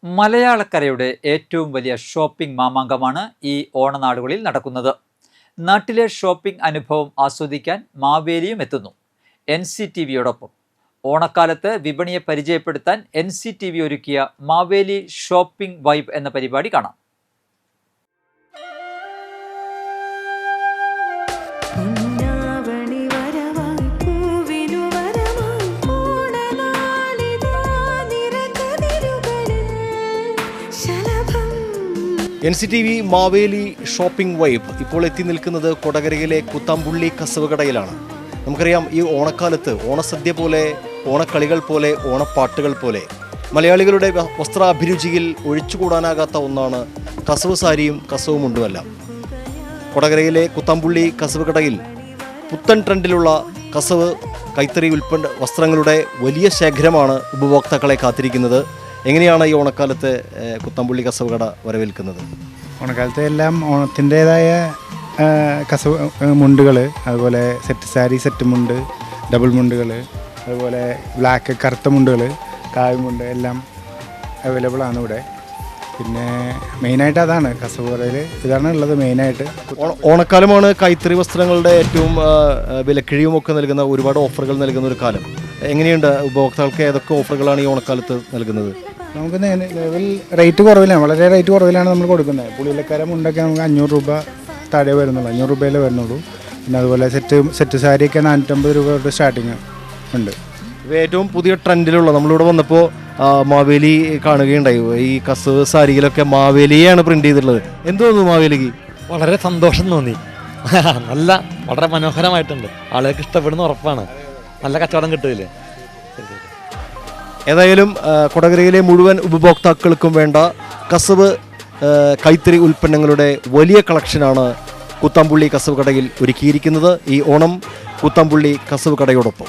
മലയാളക്കരയുടെ ഏറ്റവും വലിയ ഷോപ്പിംഗ് മാമാങ്കമാണ് ഈ ഓണനാടുകളിൽ നടക്കുന്നത്. നാട്ടിലെ ഷോപ്പിംഗ് അനുഭവം ആസ്വദിക്കാൻ മാവേലിയും എത്തുന്നു NCTVയോടൊപ്പം. ഓണക്കാലത്ത് വിപണിയെ പരിചയപ്പെടുത്താൻ NCTV ഒരുക്കിയ മാവേലി ഷോപ്പിംഗ് വൈബ് എന്ന പരിപാടി കാണാം. NCTV മാവേലി ഷോപ്പിംഗ് വൈബ് ഇപ്പോൾ എത്തി നിൽക്കുന്നത് കൊടകരയിലെ കുത്താമ്പുള്ളി കസവ് കടയിലാണ്. നമുക്കറിയാം, ഈ ഓണക്കാലത്ത് ഓണസദ്യ പോലെ, ഓണക്കളികൾ പോലെ, ഓണപ്പാട്ടുകൾ പോലെ മലയാളികളുടെ വസ്ത്രാഭിരുചിയിൽ ഒഴിച്ചുകൂടാനാകാത്ത ഒന്നാണ് കസവ് സാരിയും കസവ് മുണ്ടുമെല്ലാം. കൊടകരയിലെ കുത്താമ്പുള്ളി കസവ് കടയിൽ പുത്തൻ ട്രെൻഡിലുള്ള കസവ് കൈത്തറി വസ്ത്രങ്ങളുടെ വലിയ ശേഖരമാണ് ഉപഭോക്താക്കളെ കാത്തിരിക്കുന്നത്. എങ്ങനെയാണ് ഈ ഓണക്കാലത്ത് കുത്താമ്പുള്ളി കസവ് കട വരവേൽക്കുന്നത്? ഓണക്കാലത്ത് എല്ലാം ഓണത്തിൻ്റേതായ കസവ് മുണ്ടുകൾ, അതുപോലെ സെറ്റ് സാരി, സെറ്റ് മുണ്ട്, ഡബിൾ മുണ്ടുകൾ, അതുപോലെ ബ്ലാക്ക് കറുത്ത മുണ്ടുകൾ, കായ്മുണ്ട് എല്ലാം അവൈലബിൾ ആണ് ഇവിടെ. പിന്നെ മെയിനായിട്ട് അതാണ് കസവ് കടയിൽ ഇതാണ് ഉള്ളത് മെയിനായിട്ട്. ഓണക്കാലമാണ് കൈത്തറി വസ്ത്രങ്ങളുടെ ഏറ്റവും വിലക്കിഴിയുമൊക്കെ നൽകുന്ന ഒരുപാട് ഓഫറുകൾ നൽകുന്ന ഒരു കാലം. എങ്ങനെയുണ്ട് ഉപഭോക്താക്കൾക്ക്? ഏതൊക്കെ ഓഫറുകളാണ് ഈ ഓണക്കാലത്ത് നൽകുന്നത്? നമുക്ക് ലെവൽ റേറ്റ് കുറവിലാണ്, വളരെ റേറ്റ് കുറവിലാണ് നമ്മൾ കൊടുക്കുന്നത്. പുളിയിലക്കാര മുണ്ടൊക്കെ നമുക്ക് 500 രൂപ താഴെ വരുന്നുള്ളൂ, 500 രൂപയിലേ വരുന്നുള്ളൂ. പിന്നെ അതുപോലെ സെറ്റ് സാരിയൊക്കെ 450 രൂപ തൊട്ട് സ്റ്റാർട്ടിങ് ഉണ്ട്. ഏറ്റവും പുതിയ ട്രെൻഡിലുള്ള നമ്മളിവിടെ വന്നപ്പോൾ മാവേലി കാണുകയുണ്ടായി. ഈ കസവ് സാരിയിലൊക്കെ മാവേലിയാണ് പ്രിന്റ് ചെയ്തിട്ടുള്ളത്. എന്ത് തോന്നുന്നു മാവേലിക്ക്? വളരെ സന്തോഷം തോന്നി. വളരെ മനോഹരമായിട്ടുണ്ട്. ആളുകൾക്ക് ഇഷ്ടപ്പെടുന്ന ഉറപ്പാണ്. നല്ല കച്ചവടം കിട്ടില്ലേ. ഏതായാലും കൊടകരയിലെ മുഴുവൻ ഉപഭോക്താക്കൾക്കും വേണ്ട കസവ് കൈത്തറി ഉൽപ്പന്നങ്ങളുടെ വലിയ കളക്ഷനാണ് കുത്താമ്പുള്ളി കസവ് കടയിൽ ഒരുക്കിയിരിക്കുന്നത്. ഈ ഓണം കുത്താമ്പുള്ളി കസവ് കടയോടൊപ്പം.